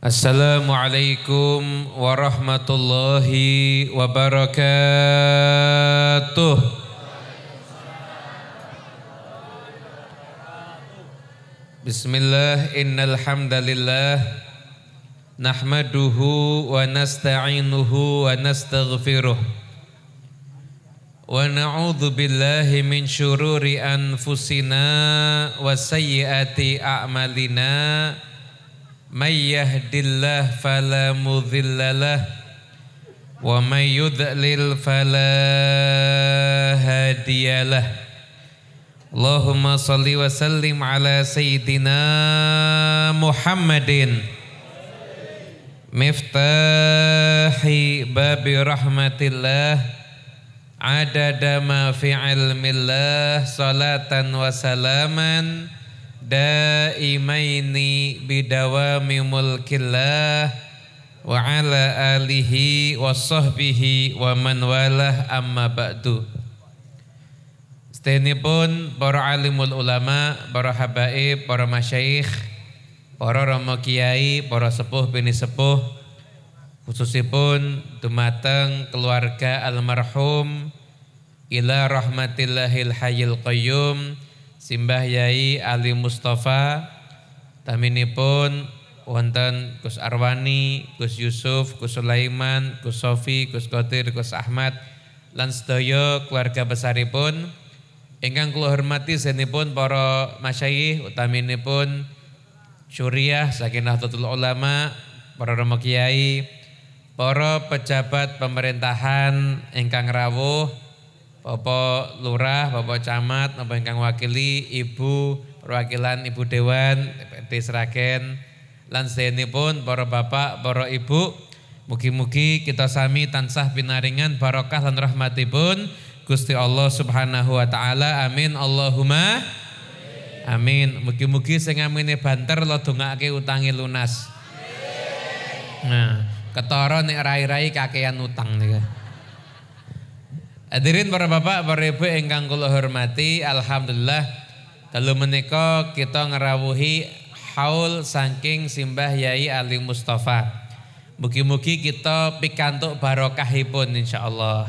Assalamualaikum warahmatullahi wabarakatuh. Bismillah, innal hamdalillah nahmaduhu wa nasta'inuhu wa nastaghfiruh wa na'udzu billahi min syururi anfusina wa sayyiati a'malina. May yahdillah fala mudhillalah wa may yudlil fala hadiyalah. Allahumma salli wa sallim ala sayyidina Muhammadin miftahi babi rahmatillah adada ma fi ilmillah salatan wa salaman daimaini bidawami mulkillah wa ala alihi wa sahbihi wa man walah amma ba'du. Setenipun para alimul ulama, para habaib, para masyayikh, para rama kiai, para sepuh bini sepuh, khususipun dumateng keluarga almarhum ila rahmatillahil hayyil qayyum Simbah Yai Ali Mustafa, taminipun wonten Gus Arwani, Gus Yusuf, Gus Sulaiman, Gus Sofi, Gus Qadir, Gus Ahmad lan sedaya keluarga besaripun ingkang kula hormati senipun para masyayikh utaminipun syuriah saking Nahdlatul Ulama, para rama kiai, para pejabat pemerintahan ingkang rawuh, Bapak Lurah, Bapak Camat, Bapak ingkang wakili, Ibu perwakilan Ibu Dewan DPRD Sragen lan sedenipun para bapak, para ibu, mugi-mugi kita sami tansah pinaringan barokah lan rahmatipun Gusti Allah Subhanahu wa taala. Amin Allahumma amin. Mugi-mugi sing amine banter lo dongake utange lunas. Nah, ketara nek rai-rai kakean utang nika. Hadirin para bapak, para ibu ingkang kula hormati, alhamdulillah dalu menika kita ngerawuhi haul saking Simbah Yai Ali Mustafa. Mugi-mugi kita pikantuk barokahipun insyaallah.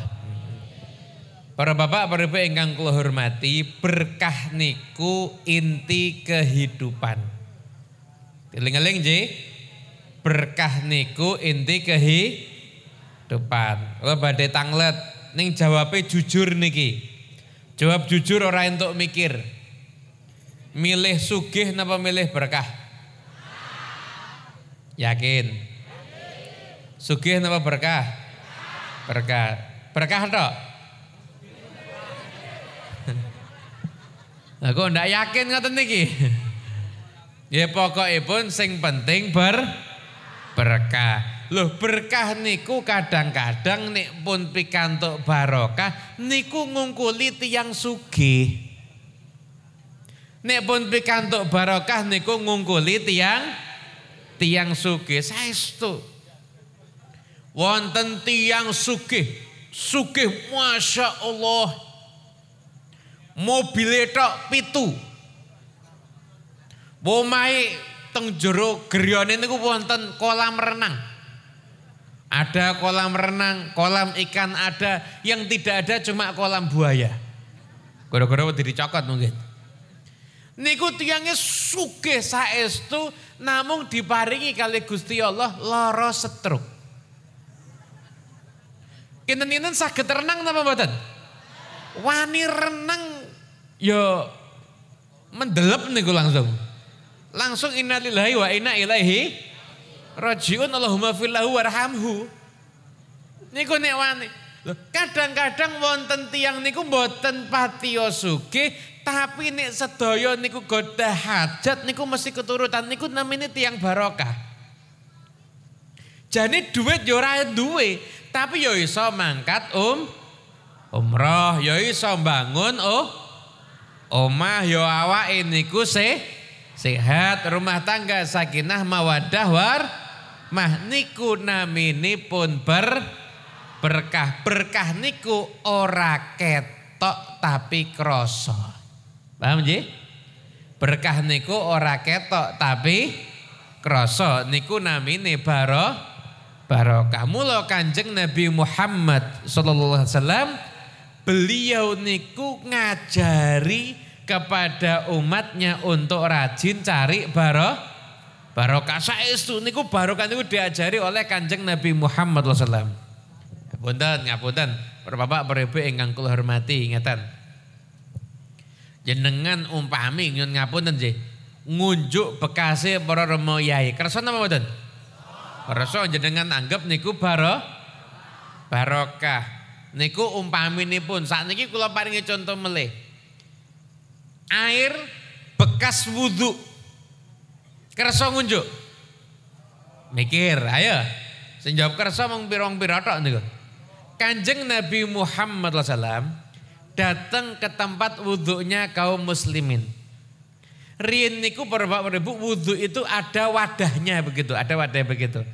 Para bapak, para ibu ingkang kula hormati, berkah niku inti kehidupan. Eling-eling nggih. Berkah niku inti kehidupan. Kula badhe tanglet ning jawabe jujur niki. Jawab jujur ora entuk mikir. Milih sugih napa milih berkah? Yakin? Sugih napa berkah? Berkah. Berkah tok? Lah kok ndak yakin ngoten niki? Ya pokokipun sing penting berkah. Loh, berkah niku kadang-kadang nek pun pikantuk barokah niku ngungkuli tiyang sugih. Nek pun pikantuk barokah niku ngungkuli tiyang sugih. Saestu wonten tiyang sugih Masya Allah, mobile tok 7. Omahe teng jero gryane niku wonten kolam renang. Ada kolam renang, kolam ikan ada, yang tidak ada cuma kolam buaya. Gara-gara dicokot mungkin. Niku tiyangnya sugih saestu namung diparingi kali Gusti Allah lara setruk. Kinten-kinten saged renang napa mboten? Wani renang ya mendelep niku langsung. Langsung innalillahi wa inna ilaihi rajiun, Allahumma fillahu warhamhu. Niku nek wani. Kadang-kadang wonten tiyang niku mboten patiya sugih, tapi nek sedaya niku godha hajat niku mesti keturutan niku namine tiyang barokah. Jane duit ya ora duwe, tapi ya iso mangkat umrah, ya iso bangun omah, ya awake niku sehat, rumah tangga sakinah mawaddah warahmah niku naminipun berkah. Berkah niku ora ketok tapi krasa. Paham nggih? Berkah niku ora ketok tapi krasa niku namine barokah. Mula Kanjeng Nabi Muhammad sallallahu alaihi wasallam beliau niku ngajari kepada umatnya untuk rajin cari barokah. Saestu niku barokah niku diajari oleh Kanjeng Nabi Muhammad sallallahu alaihi wasallam. Ngapunten, para bapak para ibu ingkang kula hormati, ingatan. Jenengan umpami nyun ngapunten nggih, ngunjuk bekase para remo yai. Kersa napa mboten? Kersa jenengan anggap niku barokah. Niku umpaminipun sakniki kula paringi contoh melih. Air bekas wudhu. Kersa ngunjuk. Mikir, ayo. Sing jawab kersa mung pirang-pira tok niku. Kanjeng Nabi Muhammad SAW datang ke tempat wudhunya kaum muslimin. Riyen niku para bapak ibu wudhu itu ada wadahnya begitu, ada wadah begitu.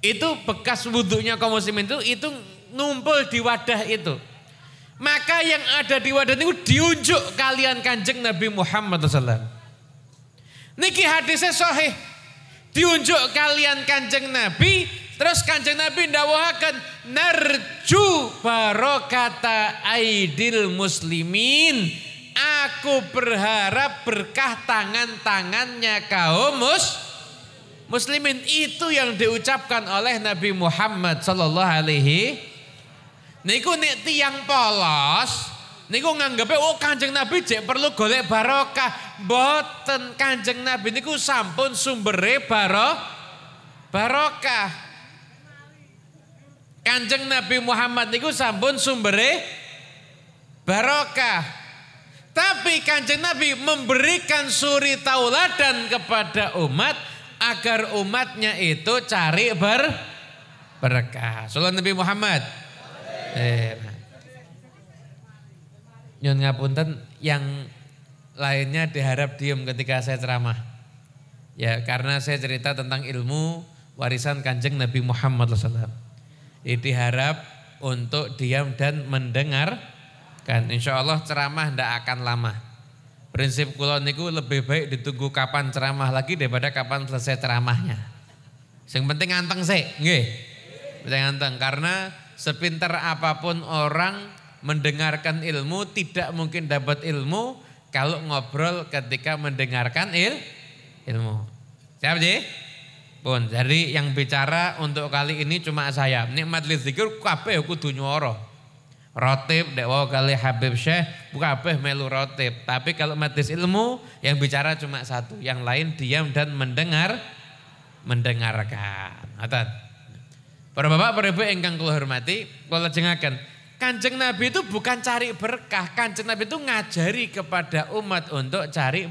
Itu bekas wudhunya kaum muslimin itu numpul di wadah itu. Maka yang ada di wadah itu diunjuk kalian Kanjeng Nabi Muhammad SAW. Niki hadisnya sahih. Diunjuk kalian Kanjeng Nabi. Terus Kanjeng Nabi ndawuhaken narju barokata aidil muslimin. Aku berharap berkah tangan-tangannya kaum muslimin. Itu yang diucapkan oleh Nabi Muhammad sallallahu alaihi. Niku nek tiyang polos, niku nganggepe Kanjeng Nabi jek perlu golek barokah. Mboten, Kanjeng Nabi niku sampun sumbere barokah. Kanjeng Nabi Muhammad niku sampun sumbere barokah. Tapi Kanjeng Nabi memberikan suri tauladan kepada umat agar umatnya itu cari berkah. Sallallahu Nabi Muhammad. Nyun ngapunten, yang lainnya diharap diam ketika saya ceramah. Ya, karena saya cerita tentang ilmu warisan Kanjeng Nabi Muhammad SAW. Diharap untuk diam dan mendengarkan. Insya Allah ceramah tidak akan lama. Prinsip kula niku lebih baik ditunggu kapan ceramah lagi daripada kapan selesai ceramahnya. Yang penting anteng sih, nggih. Penting anteng, karena sepintar apapun orang mendengarkan ilmu tidak mungkin dapat ilmu kalau ngobrol ketika mendengarkan ilmu. Siap sih? Pun, jadi yang bicara untuk kali ini cuma saya. Nikmat zikir kabeh kudu nyuara. Rotib dek wae kali Habib Syekh kabeh melu rotib. Tapi kalau majelis ilmu yang bicara cuma satu, yang lain diam dan mendengarkan. Ngoten. Para bapak, para ibu ingkang kula hormati, kula jengaken, Kanjeng Nabi itu bukan cari berkah, Kanjeng Nabi itu ngajari kepada umat untuk cari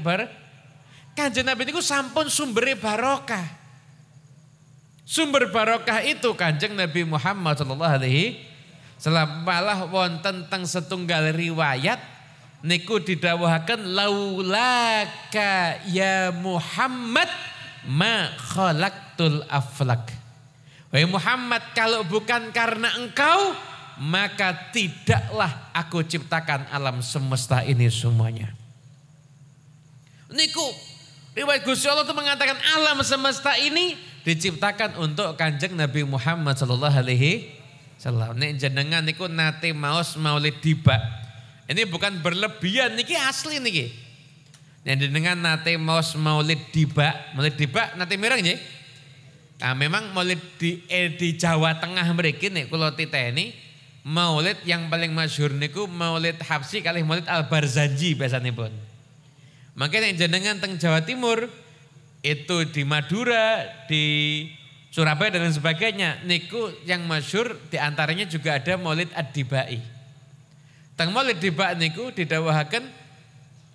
Kanjeng Nabi itu sampun sumber barokah. Sumber barokah itu Kanjeng Nabi Muhammad sallallahu alaihi wasallam. Malah wonten teng setunggal riwayat niku didhawuhaken laulaka ya Muhammad ma khalaqtul aflak. Wahai Muhammad, kalau bukan karena engkau, maka tidaklah aku ciptakan alam semesta ini semuanya. Niku riwayat Gusti Allah itu mengatakan alam semesta ini diciptakan untuk Kanjeng Nabi Muhammad sallallahu alaihi wasallam. Nek jenengan niku nate maos Maulid Diba. Ini bukan berlebihan, niki asli niki. Nek jenengan nate maos Maulid Diba nate mireng nggih. Nah, memang maulid di Jawa Tengah mriki nek kula titeni maulid yang paling masyhur niku Maulid Habsyi kalih Maulid Al-Barzanji biasanipun. Makanya jenengan teng Jawa Timur itu di Madura, di Surabaya dan lain sebagainya niku yang masyhur diantaranya juga ada Maulid Ad-Dibai. Teng Maulid Diba niku didhawuhaken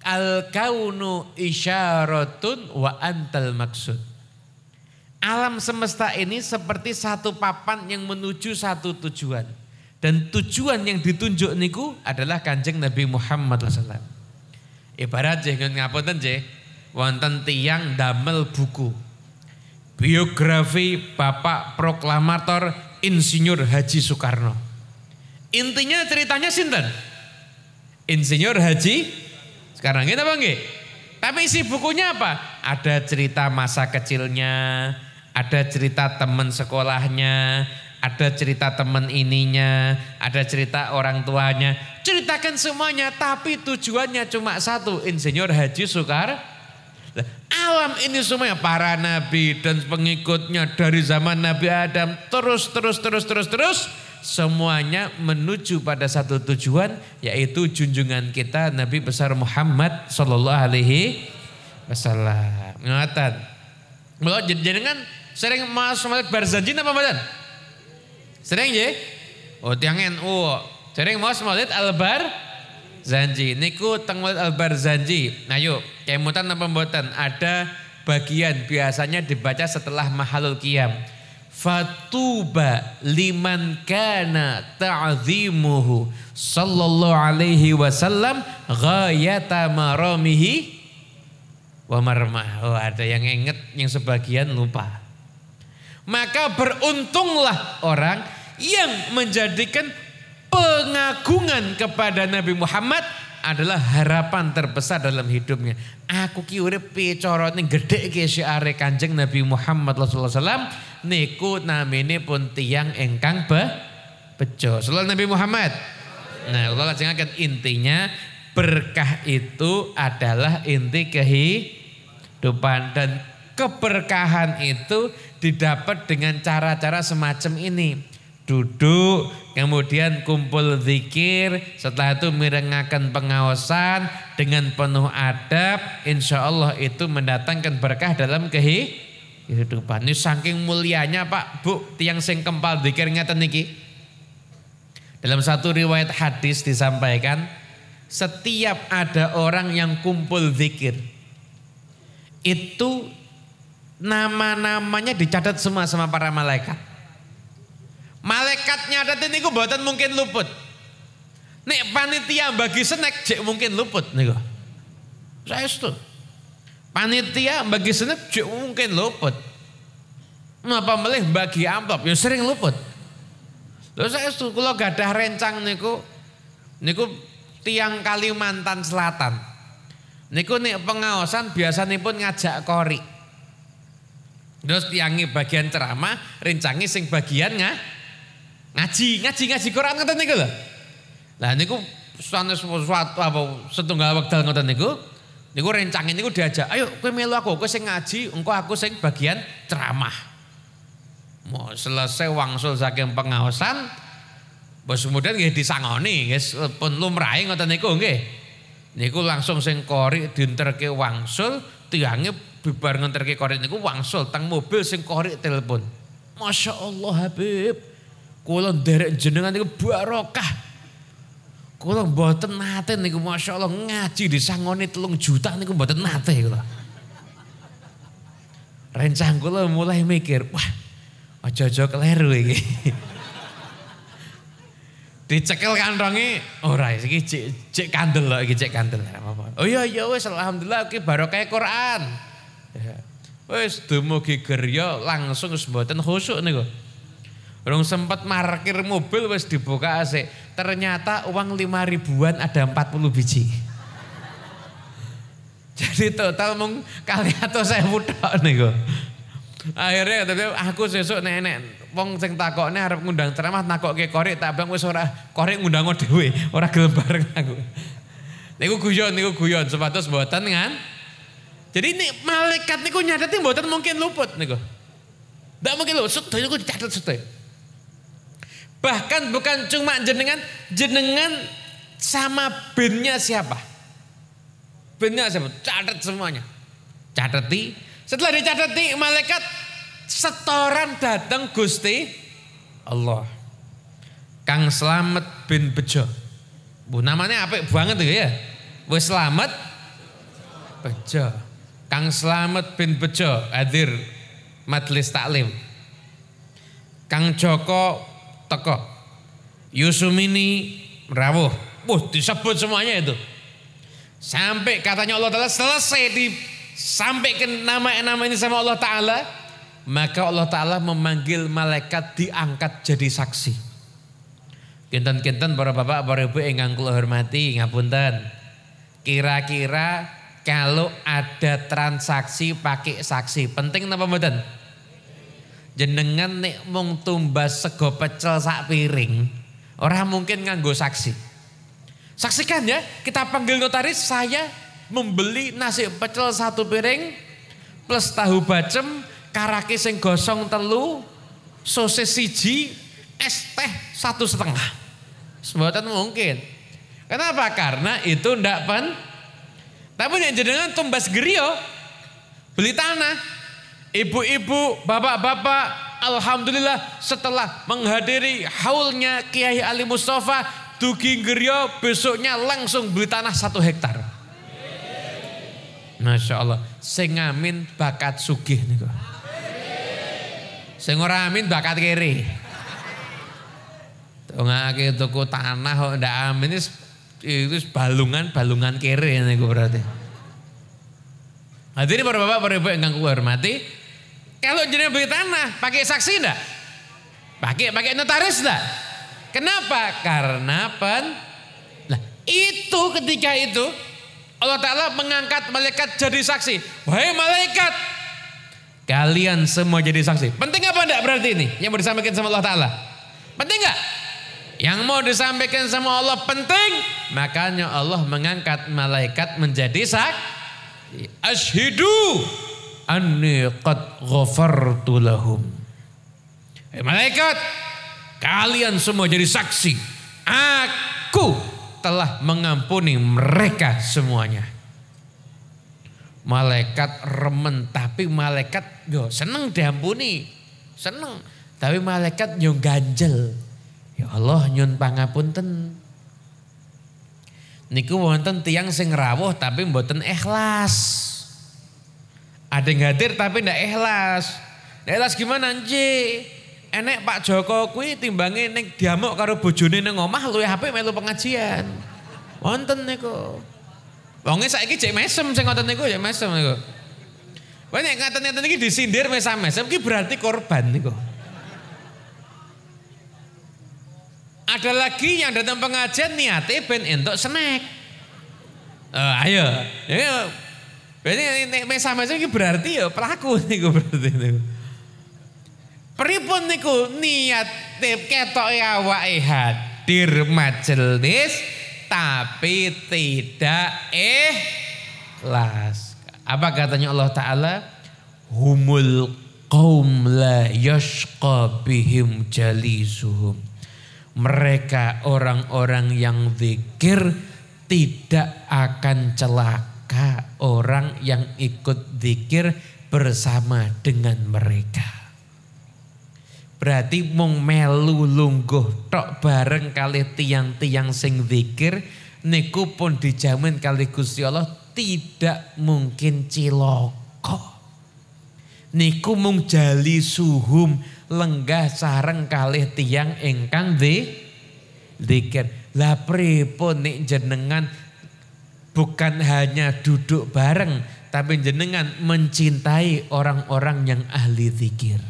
al-kaunu isyaratun wa antal maksud. Alam semesta ini seperti satu papan yang menuju satu tujuan. Dan tujuan yang ditunjuk niku adalah Kanjeng Nabi Muhammad SAW. Ibarat jeh ngapunten jeh, wonten tiyang damel buku. Biografi Bapak Proklamator Insinyur Haji Soekarno. Intinya ceritanya sinten? Insinyur Haji Soekarno. Nggih napa nggih? Tapi isi bukunya apa? Ada cerita masa kecilnya, ada cerita teman sekolahnya, ada cerita teman ininya, ada cerita orang tuanya. Ceritakan semuanya, tapi tujuannya cuma satu, Insinyur Haji Soekarno. Alam ini semuanya para nabi dan pengikutnya dari zaman Nabi Adam terus semuanya menuju pada satu tujuan, yaitu junjungan kita Nabi besar Muhammad sallallahu alaihi wasallam. Ngatan. Mula jenengan sering mas maulid barzanji napa mboten? Sering nggih? Oh tiyang NU. Sering mas maulid al-barzanji. Niku teng maulid al-barzanji. Nah yuk, kemutan apa mboten? Ada bagian biasanya dibaca setelah mahalul qiyam. Fatuba liman kana ta'zimuhu sallallahu alaihi wasallam ghayata maramihi wa marmah. Oh, ada yang ingat, yang sebagian lupa. Maka beruntunglah orang yang menjadikan pengagungan kepada Nabi Muhammad adalah harapan terbesar dalam hidupnya. Aku ki urip picorone gedhe ki syiare Kanjeng Nabi Muhammad sallallahu alaihi wasallam niku namine pun tiyang ingkang bejo. Sallallahu Nabi Muhammad. Nah, kula lajengaken intinya berkah itu adalah inti kehidupan dan keberkahan itu didapat dengan cara-cara semacam ini. Duduk, kemudian kumpul zikir, setelah itu mirengaken pengaosan dengan penuh adab, insya Allah itu mendatangkan berkah dalam kehidupan. Ini saking mulianya Pak, Bu, tiang sing kempal zikir ngeten niki. Dalam satu riwayat hadis disampaikan, setiap ada orang yang kumpul zikir, itu nama-namanya dicatat semua sama para malaikat. Malaikatnya ada niku mboten mungkin luput. Nek panitia bagi snack jek mungkin luput niku. Saestu. Panitia bagi snack jek mungkin luput. Napa melih bagi amplop ya sering luput. Lho saestu kula gadah rencang niku tiang Kalimantan Selatan. Niku nek pengaosan biasanipun ngajak kori. Terus tiangi bagian ceramah, rencangi sing bagian ngaji Quran ngoten niku lho. Lah niku sanes suatu apa setunggal wekdal ngoten niku rencange niku diajak, "Ayo kowe melu aku sing ngaji, engko aku sing bagian ceramah." Mau selesai wangsul saking pengaosan, bos kemudian nggih disangoni, nggih pun lumrahe ngoten niku nggih. Niku langsung sing kori dienterke wangsul, tiange bibar ngenterke kori niku wangsul teng mobil sing kori telepon. Masya Allah Habib, kula nderek jenengan niku barokah. Kula mboten nate niku Masya Allah ngaji disangoni 3 juta niku mboten nate kula. Rencang kula mulai mikir, wah aja-aja keliru iki. Dicekel kantonge ora iki cek kandel lho iki cek kandel apa. Oh iya wis alhamdulillah iki barokah Quran. Ya. Wis dumugi gerya langsung wis mboten khusyuk niku. Urung sempat parkir mobil wis dibuka AC. Ternyata uang 5 ribuan ada 40 biji. Jadi total mung kali atau saya tok niku. Akhirnya aku sesuk nek wong sing takokne arep ngundang ceramah takokke korek tak bilang wis ora korek ngundang dhewe, ora gelem bareng aku. Niku guyon sepatus mboten kan. Jadi ini malaikat niku nyatati mboten mungkin luput niku. Ndak mungkin luput, sedaya niku dicatet sedaya. Bahkan bukan cuma jenengan sama binnya siapa? Binnya siapa? Catat semuanya. Catati. Setelah dicatati malaikat setoran datang Gusti Allah. Kang Slamet bin Bejo. Bu namanya apik banget tuh ya. Wis Slamet Bejo. Kang Slamet bin Bejo hadir majelis taklim. Kang Joko teko. Yusumini rawuh. Disebut semuanya itu. Sampai katanya Allah Ta'ala selesai disampaikan nama ini sama Allah Ta'ala. Maka Allah Ta'ala memanggil malaikat diangkat jadi saksi. Kinten-kinten para bapak, para ibu ingkang kula hormati, ngapunten. Kira-kira kalau ada transaksi pakai saksi. Penting napa mboten? Jenengan nek mung tumbas sego pecel sak piring, ora mungkin nganggo saksi. Saksikan ya, kita panggil notaris, saya membeli nasi pecel 1 piring plus tahu bacem, karaki sing gosong 3, sosis 1, es teh 1,5. Mboten mungkin. Kenapa? Karena itu ndak tapi yang jenengan tumbas gerio, beli tanah, ibu-ibu, bapak-bapak, alhamdulillah setelah menghadiri haulnya Kiai Ali Mustafa, dugi gerio, besoknya langsung beli tanah 1 hektar. Masya Allah, sing ngamin bakat sugih niku. Sing ora amin bakat kere. Tongake tuku tanah kok ndak amin itu balungan kere niku berarti. Hadirin para bapak, para ibu yang kanggo hormati, kalau jenengan beli tanah pakai saksi enggak? Pakai notaris enggak? Kenapa? Karena itu ketika itu Allah Ta'ala mengangkat malaikat jadi saksi. Wahai malaikat, kalian semua jadi saksi. Penting apa enggak berarti ini yang mau disampaikan sama Allah Ta'ala? Penting enggak? Yang mau disampaikan sama Allah penting. Makanya Allah mengangkat malaikat menjadi saksi. Asyhidu anni qad ghafartu lahum. Malaikat, kalian semua jadi saksi. Aku telah mengampuni mereka semuanya. Malaikat remen, tapi malaikat yo seneng diampuni, seneng. Tapi malaikat yo ganjel. Ya Allah nyun pangapunten. Niku wonten tiyang sing rawuh tapi mboten ikhlas. Ada yang hadir tapi ndak ikhlas. Ndak ikhlas gimana nje? Enek Pak Joko kuwi timbange ning diamuk karo bojone ning omah luwih apik melu pengajian. Wonten niku. Wonge saiki jek mesem sing ngoten niku, jek mesem niku. Wah nek ngaten-ngaten iki disindir mesam-mesem iki berarti korban niku. Ada lagi yang datang pengajian niate ben entuk snack. Ayo. Ya, berarti nek mesam-mesem iki berarti ya pelaku niku berarti niku. Pripun niku niat ketoke awake hadir majelis tapi tidak ikhlas. Apa katanya Allah Ta'ala? Humul qaum la yashqa bihim jalisuhum. Mereka orang-orang yang zikir tidak akan celaka orang yang ikut zikir bersama dengan mereka. Berarti mung melu lungguh tok bareng kali tiang-tiang sing zikir niku pun dijamin kali Gusti Allah tidak mungkin cilaka. Niku mung jali suhum lenggah sareng kalih tiang ingkang zikir. Lah pripun nek jenengan bukan hanya duduk bareng tapi jenengan mencintai orang-orang yang ahli zikir.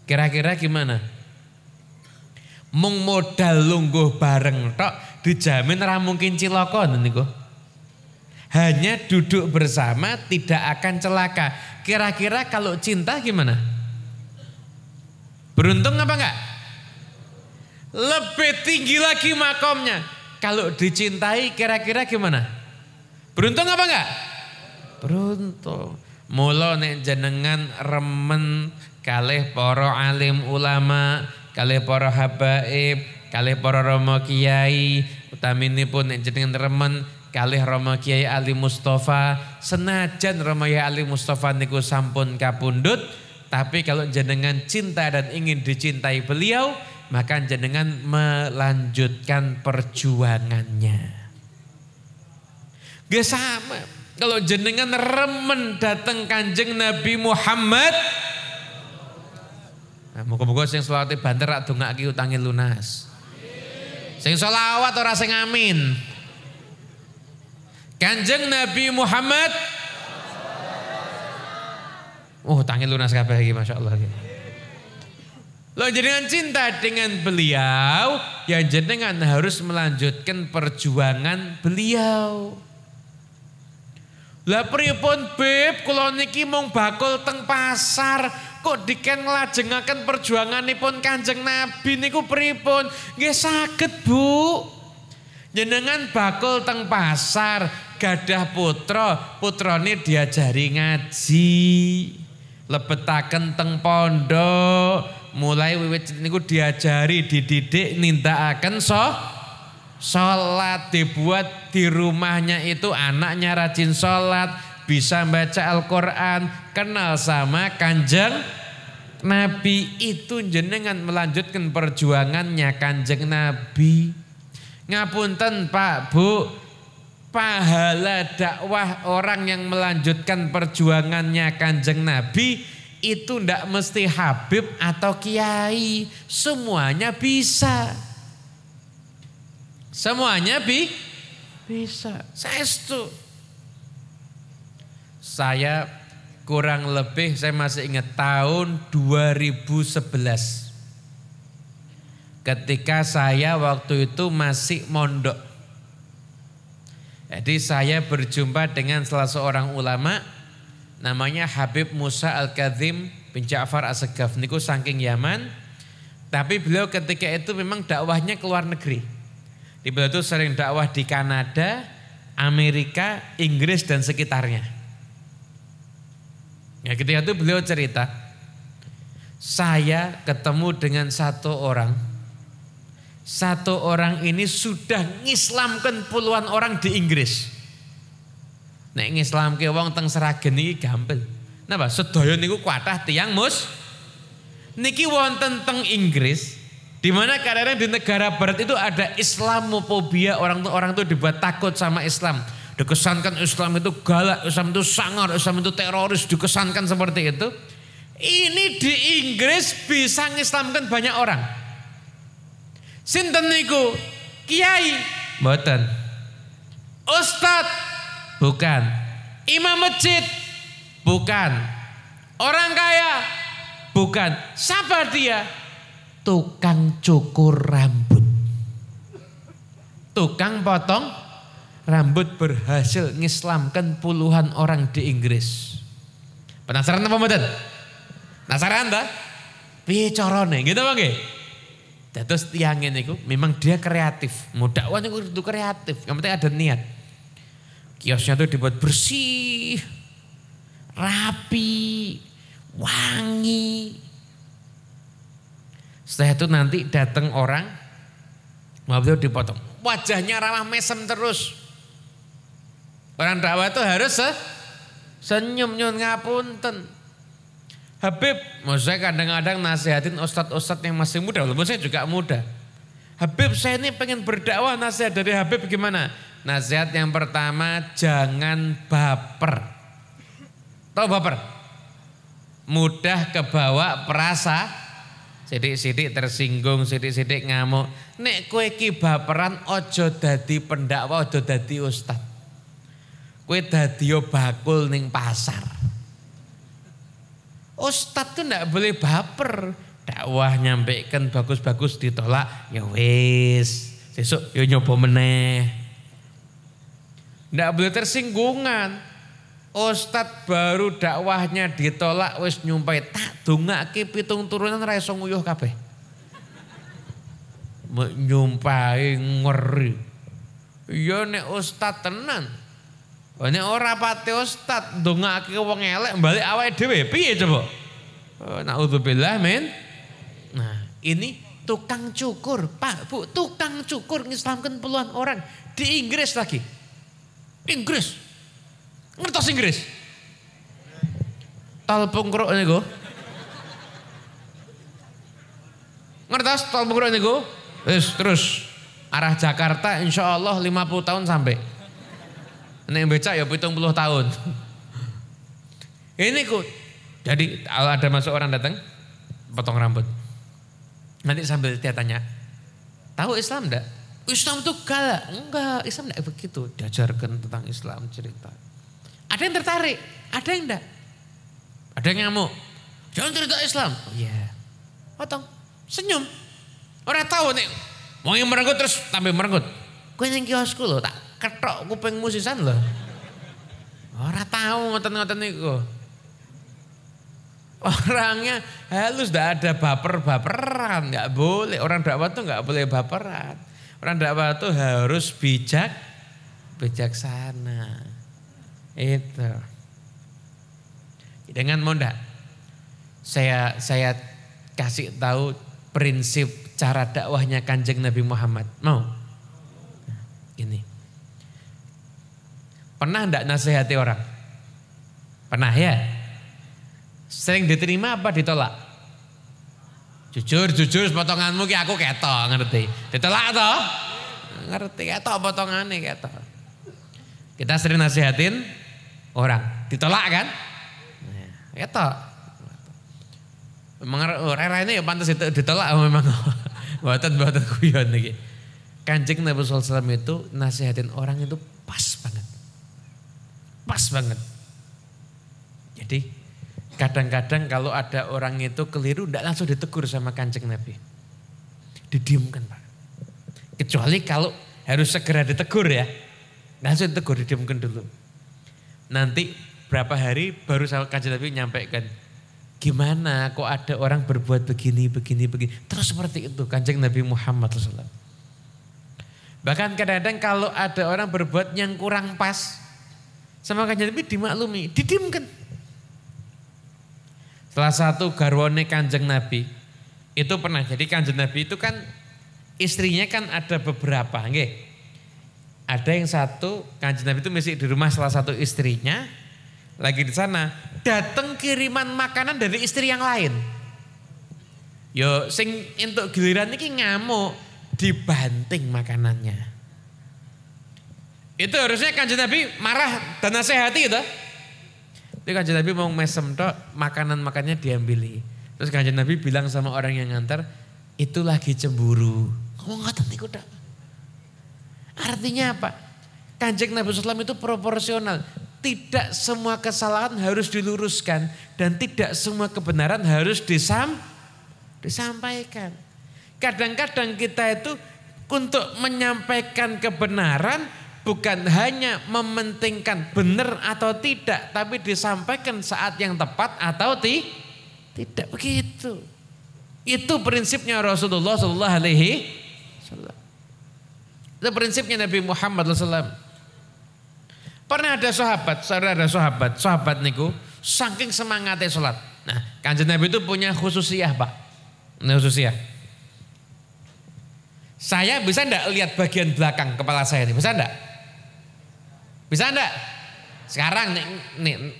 Kira-kira gimana? Mung modal lungguh bareng tok dijamin ora mungkin cilaka niku. Hanya duduk bersama tidak akan celaka. Kira-kira kalau cinta gimana? Beruntung apa enggak? Lebih tinggi lagi makomnya. Kalau dicintai kira-kira gimana? Beruntung apa enggak? Beruntung. Mula nek jenengan remen kalih para alim ulama, kalih para habaib, kalih para rama kiai, utaminipun nek jenengan remen kalih rama Kiai Ali Mustafa, senajan rama Kiai Ali Mustafa niku sampun kapundhut, tapi kalau jenengan cinta dan ingin dicintai beliau, maka jenengan melanjutkan perjuangannya. Gak sama. Kalau jenengan remen datang Kanjeng Nabi Muhammad, nah, moga-moga sing selawate banter rak dongake utange lunas. Sing selawat ora sing amin. Kanjeng Nabi Muhammad, utange lunas kabeh iki masyaallah. Lo jenengan cinta dengan beliau, ya jenengan harus melanjutkan perjuangan beliau. Lah pripun Beb, kula niki mung bakul teng pasar, kok diken nglajengaken perjuanganipun Kanjeng Nabi niku pripun? Nggih saged Bu. Jenengan bakul teng pasar, gadah putra, putrane diajari ngaji. Lebetaken teng pondok, mulai wiwit niku diajari, dididik, nindakaken sholat, dibuat di rumahnya itu anaknya rajin sholat, bisa baca Al-Quran, kenal sama Kanjeng Nabi. Itu jenengan melanjutkan perjuangannya Kanjeng Nabi. Ngapunten Pak Bu, pahala dakwah orang yang melanjutkan perjuangannya Kanjeng Nabi itu ndak mesti Habib atau Kiai, semuanya bisa. Semuanya bisa. Saya kurang lebih, saya masih ingat tahun 2011. Ketika saya waktu itu masih mondok. Jadi saya berjumpa dengan salah seorang ulama namanya Habib Musa Al-Kadzim bin Ja'far As-Segaf. Niku saking Yaman. Tapi beliau ketika itu memang dakwahnya ke luar negeri. Beliau itu sering dakwah di Kanada, Amerika, Inggris dan sekitarnya. Ya ketika itu beliau cerita, saya ketemu dengan satu orang. Satu orang ini sudah ngislamkan puluhan orang di Inggris. Nek ngislamke wong teng Seragen iki gampil. Napa? Sedaya niku kuatah tiyang niki wonten teng Inggris. Di mana kadang-kadang di negara barat itu ada Islamofobia, orang tuh dibuat takut sama Islam. Dikesankan Islam itu galak, Islam itu sangar, Islam itu teroris, dikesankan seperti itu. Ini di Inggris bisa ngislamkan banyak orang. Sinten niku? Kiai? Mboten. Ustadz? Bukan. Imam masjid? Bukan. Orang kaya? Bukan. Siapa dia? Tukang cukur rambut. Tukang potong rambut berhasil ngislamkan puluhan orang di Inggris. Penasaran apa mboten? Penasaran ta? Piye carane? Gitu Bang nggih. Terus tiyang niku memang dia kreatif. Mau dakwah niku kudu kreatif, yang penting ada niat. Kiosnya tuh dibuat bersih, rapi, wangi. Setelah itu nanti datang orang, beliau dipotong. Wajahnya ramah mesem terus. Orang dakwah itu harus senyum nyun ngapunten. Habib, saya kadang-kadang nasihatin ustadz-ustadz yang masih muda, walaupun saya juga muda. Habib, saya ini pengen berdakwah, nasihat dari Habib gimana? Nasihat yang pertama, jangan baper. Tahu baper? Mudah kebawa perasa. Sidik-sidik tersinggung, sidik-sidik ngamuk. Nek kowe iki baperan ojo dadi pendakwah, ojo dadi ustad. Kowe dadi bakul ning pasar. Ustad tuh ndak boleh baper. Dakwah nyampaikan bagus-bagus ditolak, ya wis. Sesuk yo nyoba meneh. Ndak boleh tersinggungan. Ustadz baru dakwahnya ditolak wis nyumpai tak dongake 7 turunan ra iso nguyuh kabeh. Nyumpai ngeri. Ya nek ustadz tenan. Nek ora pati ustadz dongake wong elek balik awake dhewe piye coba? Naudzubillah men. Nah, ini tukang cukur, Pak, Bu, tukang cukur ngislamkan puluhan orang di Inggris lagi. Inggris. Ngertos Inggris? Tol Pungkruk niku. Ngertos tol Pungkruk niku? Terus arah Jakarta insya Allah 50 tahun sampai. Nek becak ya 70 tahun. Ini kok. Jadi kalau ada masuk orang datang potong rambut. Nanti sambil dia tanya, tahu Islam enggak? Islam itu galak. Enggak, Islam enggak begitu. Diajarkan tentang Islam, cerita. Ada yang tertarik, ada yang enggak. Ada yang ngamuk. Jangan cerita Islam. Oh iya. Potong. Senyum. Orang tahu nih. Mau yang merenggut terus tambah merenggut. Kowe yang kiosku loh, tak ketok kuping musisan loh. Ora tahu ngoten-ngoten niku. Orangnya halus, tidak ada baper-baperan, nggak boleh. Orang dakwah tuh nggak boleh baperan. Orang dakwah tuh harus bijaksana. Itu. Dengan mondak. Saya kasih tahu prinsip cara dakwahnya Kanjeng Nabi Muhammad. Mau? Ini. Pernah enggak nasihati orang? Pernah ya? Sering diterima apa ditolak? Jujur potonganmu ki aku ketok, ngerti. Ditolak toh? Ngerti, ketok potongannya ketok. Kita sering nasihatin orang, ditolak kan? Ketok. Memang rela ini ya pantas ditolak memang. Buatan kuyon nih. Kanjeng Nabi SAW itu nasihatin orang itu pas banget. Pas banget. Jadi kadang-kadang kalau ada orang itu keliru tidak langsung ditegur sama Kanjeng Nabi. Didiamkan Pak. Kecuali kalau harus segera ditegur ya. Langsung ditegur, didiamkan dulu. Nanti berapa hari baru sama Kanjeng Nabi menyampaikan. Gimana kok ada orang berbuat begini. Terus seperti itu Kanjeng Nabi Muhammad SAW. Bahkan kadang-kadang kalau ada orang berbuat yang kurang pas. Sama Kanjeng Nabi dimaklumi, didiamkan. Salah satu garwane Kanjeng Nabi itu pernah, jadi Kanjeng Nabi itu kan istrinya kan ada beberapa, nggih. Ada yang satu Kanjeng Nabi itu mesti di rumah salah satu istrinya, lagi di sana datang kiriman makanan dari istri yang lain. Yo sing entuk giliran iki ngamuk, dibanting makanannya. Itu harusnya Kanjeng Nabi marah dan nasihati gitu. Itu Kanjeng Nabi mau mesem tok, makanan-makannya diambili. Terus Kanjeng Nabi bilang sama orang yang ngantar, itu lagi cemburu. Ngomong ngoten niku tok. Artinya apa? Kanjeng Nabi SAW itu proporsional. Tidak semua kesalahan harus diluruskan dan tidak semua kebenaran harus disampaikan. Kadang-kadang kita itu untuk menyampaikan kebenaran bukan hanya mementingkan benar atau tidak, tapi disampaikan saat yang tepat atau tidak begitu. Itu prinsipnya Rasulullah Sallallahu Alaihi Wasallam. Itu prinsipnya Nabi Muhammad SAW. Pernah ada sahabat niku saking semangatnya sholat. Nah, Kanjeng Nabi itu punya khususiyah Pak. Khususiyah. Saya bisa enggak lihat bagian belakang kepala saya ini? Bisa enggak? Bisa enggak? Sekarang nih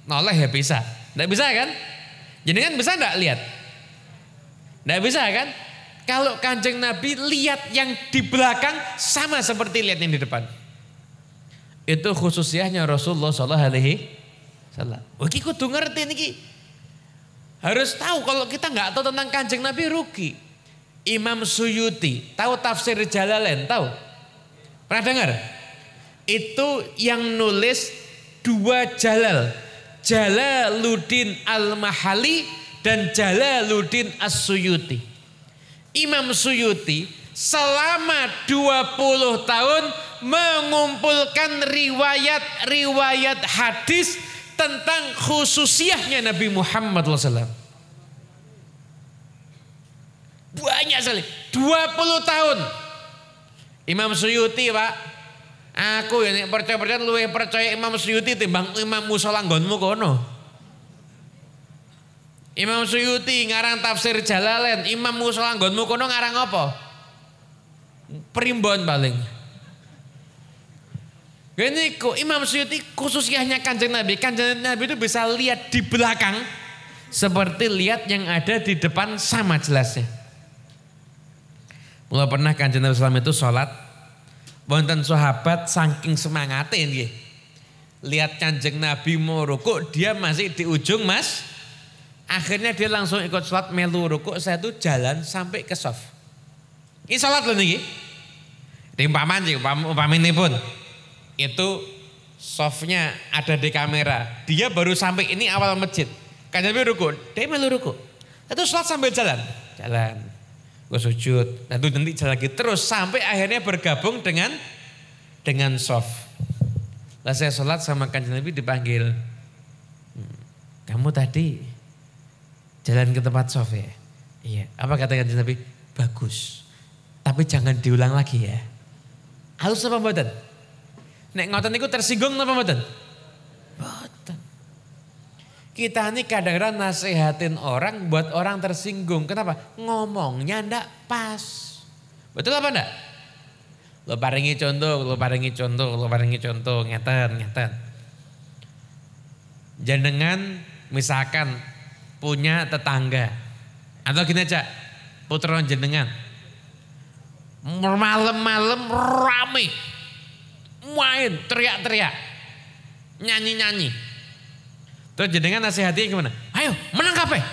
noleh ya bisa. Enggak bisa kan? Jadi kan bisa enggak lihat? Enggak bisa kan? Kalau Kanjeng Nabi lihat yang di belakang sama seperti lihat yang di depan. Itu khususiyahnya Rasulullah Sallallahu Alaihi Wasallam. Iki kudu ngerti niki. Harus tahu, kalau kita enggak tahu tentang Kanjeng Nabi rugi. Imam Suyuti, tahu tafsir Jalalain, tahu? Pernah dengar? Itu yang nulis dua Jalal. Jalaluddin Al-Mahali dan Jalaluddin As-Suyuti. Imam Suyuti selama 20 tahun mengumpulkan riwayat-riwayat hadis tentang khususiyahnya Nabi Muhammad SAW. Banyak sekali. 20 tahun. Imam Suyuti Pak. Aku yang percaya-percaya luwih percaya Imam Suyuti timbang Imam Musola nggonmu kono. Imam Suyuti ngarang tafsir Jalalain. Imam Musola nggonmu kono ngarang apa? Primbon paling. Gini kok Imam Suyuti khususnya Kanjeng Nabi. Kanjeng Nabi itu bisa lihat di belakang seperti lihat yang ada di depan sama jelasnya. Mulai pernah Kanjeng Nabi SAW itu sholat, wonten sahabat saking semangatnya nggih. Lihat Kanjeng Nabi mau rukuk, dia masih di ujung Mas. Akhirnya dia langsung ikut sholat melu rukuk, saya tuh jalan sampai ke sof. Ini sholat loh niki. Timpaman sih, ini pun. Itu softnya ada di kamera. Dia baru sampai ini awal masjid. Kanjeng Nabi rukuk, dia melu rukuk. Itu sholat sambil jalan. Gue sujud, nanti jalan lagi terus sampai akhirnya bergabung dengan soft. Lah saya sholat sama Kanjeng Nabi dipanggil. Kamu tadi jalan ke tempat sof ya? Iya. Apa kata Kanjeng Nabi? Bagus. Tapi jangan diulang lagi ya. Halus apa mboten? Nek ngoten niku tersinggung napa mboten? Mboten. Kita ini kadang-kadang nasihatin orang buat orang tersinggung. Kenapa? Ngomongnya ndak pas. Betul apa ndak? Lo paringi contoh, ngeten. Jenengan misalkan punya tetangga. Atau gini aja, putra jenengan. Malam-malam rame. Main, teriak-teriak. Nyanyi-nyanyi. Terus jenengan nasihati gimana? Ayo, menang kabeh.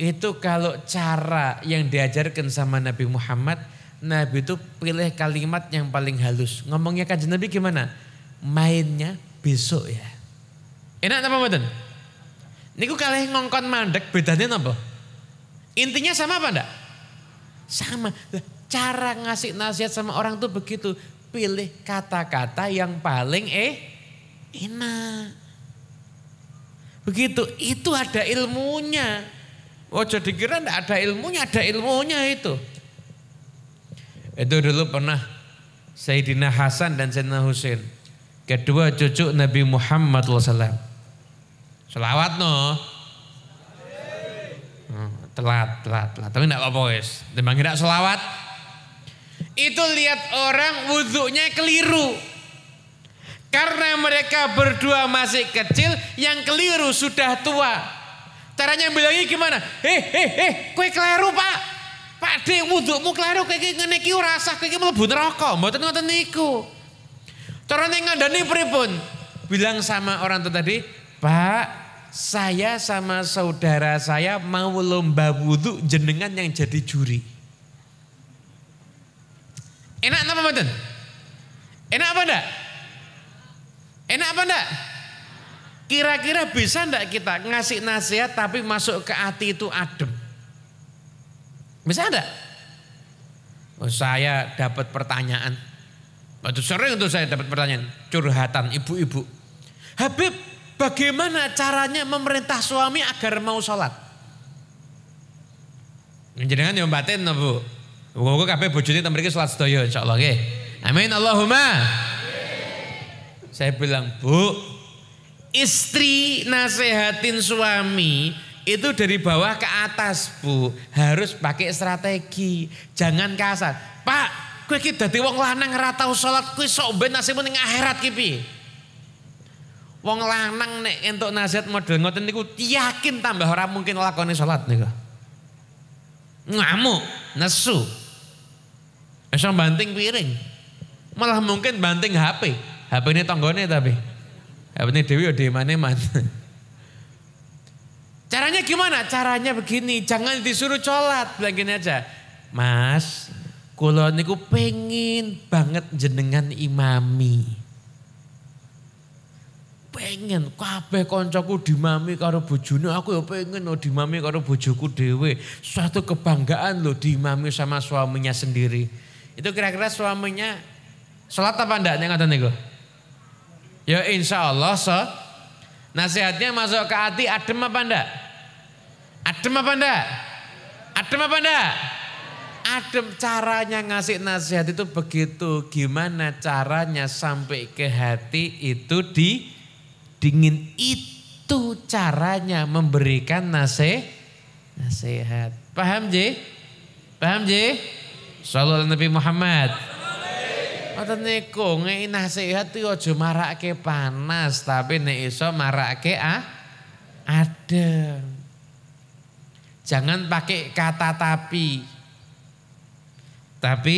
Itu kalau cara yang diajarkan sama Nabi Muhammad, Nabi itu pilih kalimat yang paling halus. Ngomongnya Kanjeng Nabi gimana? Mainnya besok ya. Enak apa mboten? Niku kalih ngongkon mandek bedanya apa? Intinya sama apa enggak? Sama. Cara ngasih nasihat sama orang tuh begitu. Pilih kata-kata yang paling enak. Begitu, itu ada ilmunya. Ojo dikira enggak ada ilmunya itu. Itu dulu pernah Sayyidina Hasan dan Sayyidina Husain, kedua cucu Nabi Muhammad SAW. Selawat no. Telat. Tapi enggak apa-apa wis. Timbang tidak selawat. Itu lihat orang wudhunya keliru. Karena mereka berdua masih kecil, yang keliru sudah tua. Caranya bilangnya gimana? Kowe keliru Pak. Pak De, wudukmu keliru, kowe ngene iki ora sah, kowe iki mlebu neraka. Mboten ngoten niku. Carane ngandani pripun? Bilang sama orang itu tadi, Pak, saya sama saudara saya mau lomba wudhu, jenengan yang jadi juri. Enak apa mboten? Enak apa enggak? Enak apa enggak? Kira-kira bisa enggak kita ngasih nasihat tapi masuk ke hati itu adem? Bisa enggak? Oh, saya dapat pertanyaan. Waktu sering tuh saya dapat pertanyaan. Curhatan ibu-ibu. Habib, bagaimana caranya memerintah suami agar mau sholat? Jenengan yang batin Bu. Muga-muga kabeh bojone ten mriki salat sedaya insyaallah nggih. Amin Allahumma. Saya bilang, Bu, istri nasehatin suami itu dari bawah ke atas, Bu. Harus pakai strategi, jangan kasar. Pak, kowe iki dadi wong lanang ora tau salat, kowe sok ben nasibmu ning akhirat ki piye? Wong lanang nek entuk nasihat model ngoten niku yakin tambah ora mungkin lakoni salat niku. Ngamuk, nesu. Iso banting piring. Malah mungkin banting HP. HP ini tanggane tapi. HP ini Dewi ya dimane-man. Caranya gimana? Caranya begini, jangan disuruh sholat. Bilang gini aja. Mas, kula niku pengen banget jenengan imami. Pengen kabeh koncoku dimami karo bojone, aku ya pengen lo dimami karo bojoku dhewe. Suatu kebanggaan lo dimami sama suaminya sendiri. Itu kira-kira suaminya sholat apa enggak yang ngoten niku? Ya insyaallah nasihatnya masuk ke hati, adem apa enggak? Adem apa enggak? Adem apa enggak? Adem. Caranya ngasih nasihat itu begitu. Gimana caranya sampai ke hati itu dingin. Itu caranya memberikan nasihat. Paham J? Paham J? Sallallahu Nabi Muhammad. Ngoten niku ngeki nasihat iki aja marake panas, tapi nek iso marake adem. Jangan pakai kata tapi. Tapi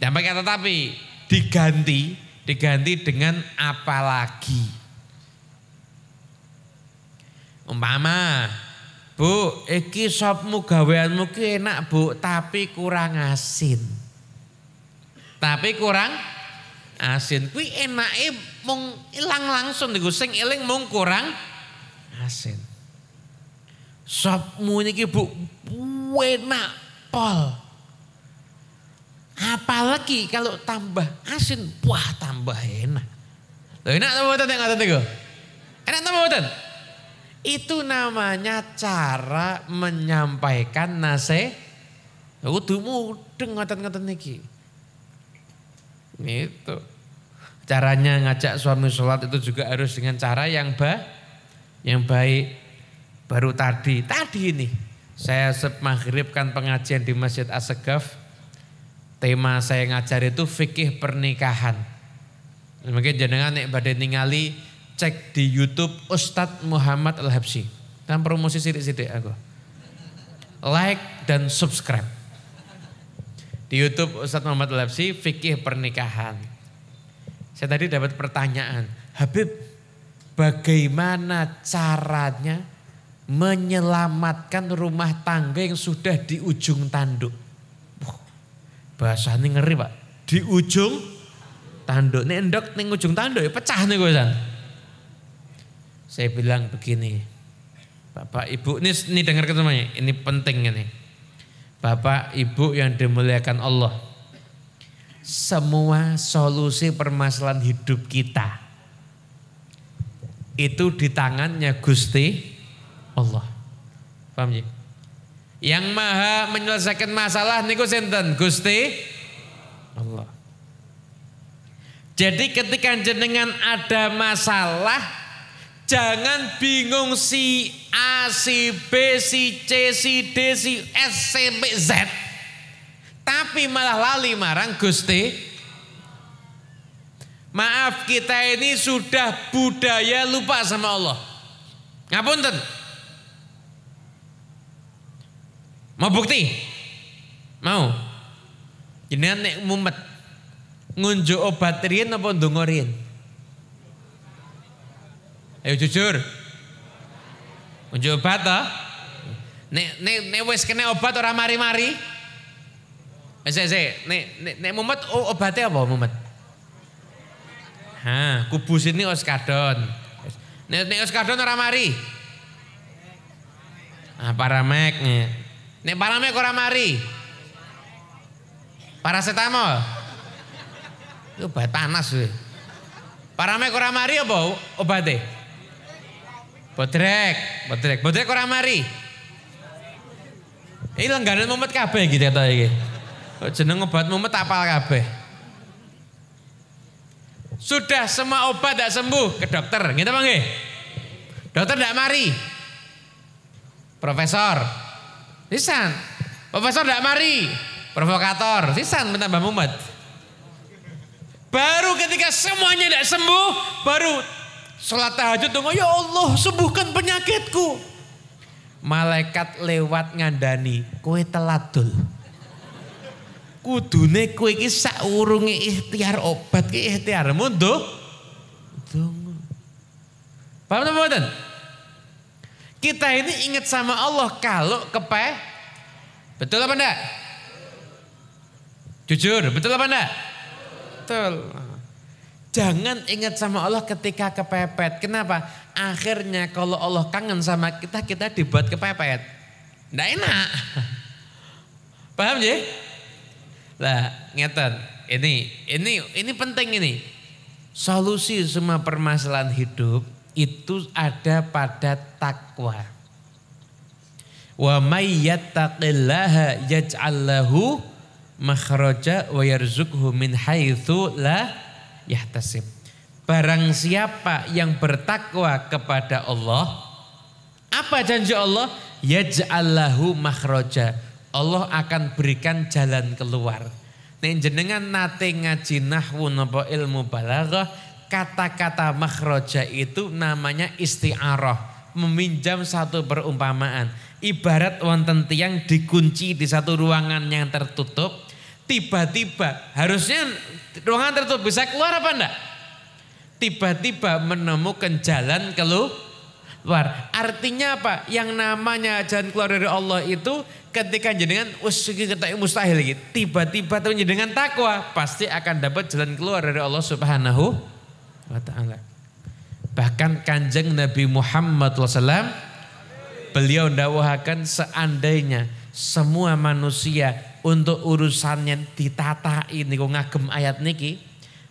jangan pakai kata tapi, diganti dengan apalagi. Umpama, Bu, iki sopmu gaweanmu ki enak Bu, tapi kurang asin. Tapi kurang asin. Kuwi enake mung ilang langsung niku, sing eling mung kurang asin. Sopmu niki Bu, enak pol. Apalagi kalau tambah asin, wah tambah enak. Loh, enak apa mboten nek ngoten niku? Enak apa mboten? Itu namanya cara menyampaikan nasihat. Kudu mudeng ngoten-ngoten niki. Itu. Caranya ngajak suami sholat itu juga harus dengan cara yang baik. Baru tadi ini saya maghribkan pengajian di Masjid As-Segaf. Tema saya ngajar itu fikih pernikahan. Mungkin jenengan nek badhe ningali cek di YouTube Ustadz Muhammad Al-Habsyi. Kan promosi sidik-sidik aku. Like dan subscribe. Di YouTube Ustadz Muhammad Al-Habsyi fikih pernikahan. Saya tadi dapat pertanyaan, Habib, bagaimana caranya menyelamatkan rumah tangga yang sudah di ujung tanduk? Bahasanya ngeri Pak, di ujung tanduk. Ini endok ning ujung tanduk ya pecah nih gue. Saya bilang begini, Bapak Ibu, ini dengarkan semuanya, ini penting ini. Bapak Ibu yang dimuliakan Allah, semua solusi permasalahan hidup kita itu di tangannya Gusti Allah. Paham ya? Yang maha menyelesaikan masalah niku sinten? Gusti Allah. Jadi ketika jenengan ada masalah, jangan bingung si A, si B, si C, si D, si S, sampai Z. Tapi malah lali marang Gusti. Maaf, kita ini sudah budaya lupa sama Allah. Ngapunten. Mau bukti? Mau? Jenengan nek mumet ngunjuk obat riyen apa ndonga riyen? Ayo jujur. Ngunjuk obat ta? Nek wis kena obat ora mari-mari. Nek mumet obatnya apa mumet? Kubus ini oskadon. Nek oskadon ora mari. Paramek. Nek paramek ora mari. Paracetamol. Itu obat panas we. Paramek ora mari apa obatnya? Bodrek ora mari. Ini langganan mumet kabeh gitu ta iki. Jeneng obat mumet apal kabeh. Sudah semua obat tidak sembuh ke dokter, gitu Bang nggih? Dokter tidak mari. Profesor, sisan. Profesor tidak mari. Provokator, sisan menambah mumet. Baru ketika semuanya tidak sembuh, baru sholat tahajud dong, ya Allah sembuhkan penyakitku. Malaikat lewat ngandani, kowe teladul. Kudune kowe iki saurunge ikhtiar obat ki ikhtiarmu nduk. Paham ta mboten? Kita ini ingat sama Allah kalau betul apa enggak? Jujur, betul apa enggak? Betul. Jangan ingat sama Allah ketika kepepet. Kenapa? Akhirnya kalau Allah kangen sama kita, kita dibuat kepepet. Nggak enak. Paham ya? Lah, ngeten. Ini penting ini. Solusi semua permasalahan hidup itu ada pada takwa. Wa may yattaqillaha yaj'al lahu makhraja wa yarzuqhu min haitsu la yahtasib. Barang siapa yang bertakwa kepada Allah, apa janji Allah? Yaj'al lahu makhraja. Allah akan berikan jalan keluar. Nek jenengan nate ngaji nahwu napa ilmu balaghah, kata-kata makhraja itu namanya isti'arah, meminjam satu perumpamaan. Ibarat wonten tiyang dikunci di satu ruangan yang tertutup, tiba-tiba harusnya ruangan tertutup bisa keluar apa enggak? Tiba-tiba menemukan jalan keluar. Artinya apa? Yang namanya jalan keluar dari Allah itu ketika jenengan mustahil gitu. Tiba-tiba tuh jenengan takwa pasti akan dapat jalan keluar dari Allah Subhanahu wa taala. Bahkan Kanjeng Nabi Muhammad SAW beliau ndawuhaken seandainya semua manusia untuk urusannya ditata ini kok ngagem ayat niki,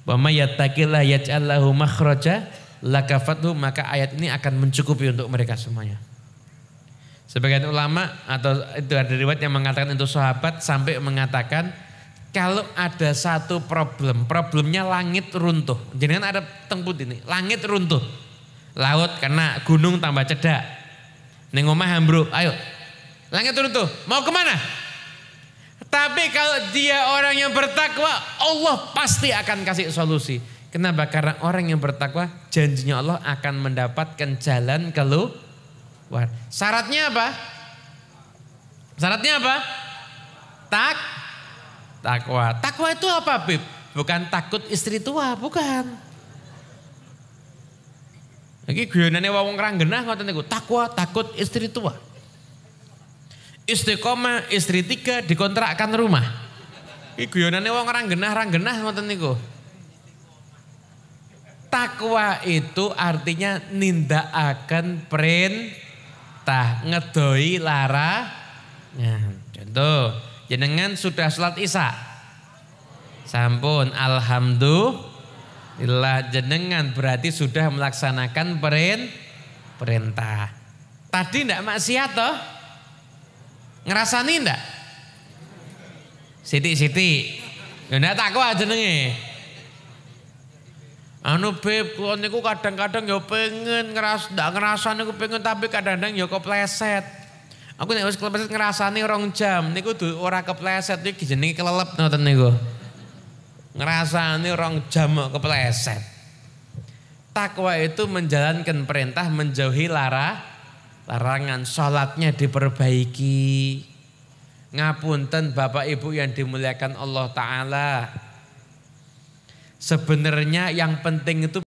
Wa may yattaqillah yaj'al lahu makhraja lakafathu, maka ayat ini akan mencukupi untuk mereka semuanya. Sebagian ulama atau itu ada riwayat yang mengatakan itu sahabat sampai mengatakan kalau ada satu problemnya langit runtuh. Jangan ada tengkut ini, langit runtuh. Laut kena, gunung tambah cedak. Ning omah ambruk, ayo. Langit runtuh, mau kemana? Tapi kalau dia orang yang bertakwa, Allah pasti akan kasih solusi. Kenapa? Karena orang yang bertakwa janjinya Allah akan mendapatkan jalan keluar. Syaratnya apa? Syaratnya apa? Takwa. Takwa itu apa, Bib? Bukan takut istri tua, bukan. Iki guyonane wong ranggenah ngoten niku, takwa takut istri tua. Istiqomah istri 3 dikontrakkan rumah. Iki guyonane wong ranggenah ngoten niku. Takwa itu artinya nindakaken perintah, ngedoi larangan. Contoh, jenengan sudah sholat isya. Sampun, alhamdulillah, jenengan berarti sudah melaksanakan perintah. Tadi ndak maksiat toh? Ngerasani ndak? Siti-siti. Ya ndak takwa jenenge. Anu Beb, kula niku kadang-kadang ya pengen ndak ngrasani niku pengen, tapi kadang-kadang ya kepleset. Aku nek wis kepleset ngrasani 2 jam niku ora kepleset iki jenenge kelelep ngoten niku. Ngrasani 2 jam kok kepleset. Takwa itu menjalankan perintah, menjauhi larangan, salatnya diperbaiki. Ngapunten Bapak Ibu yang dimuliakan Allah Ta'ala. Sebenarnya yang penting itu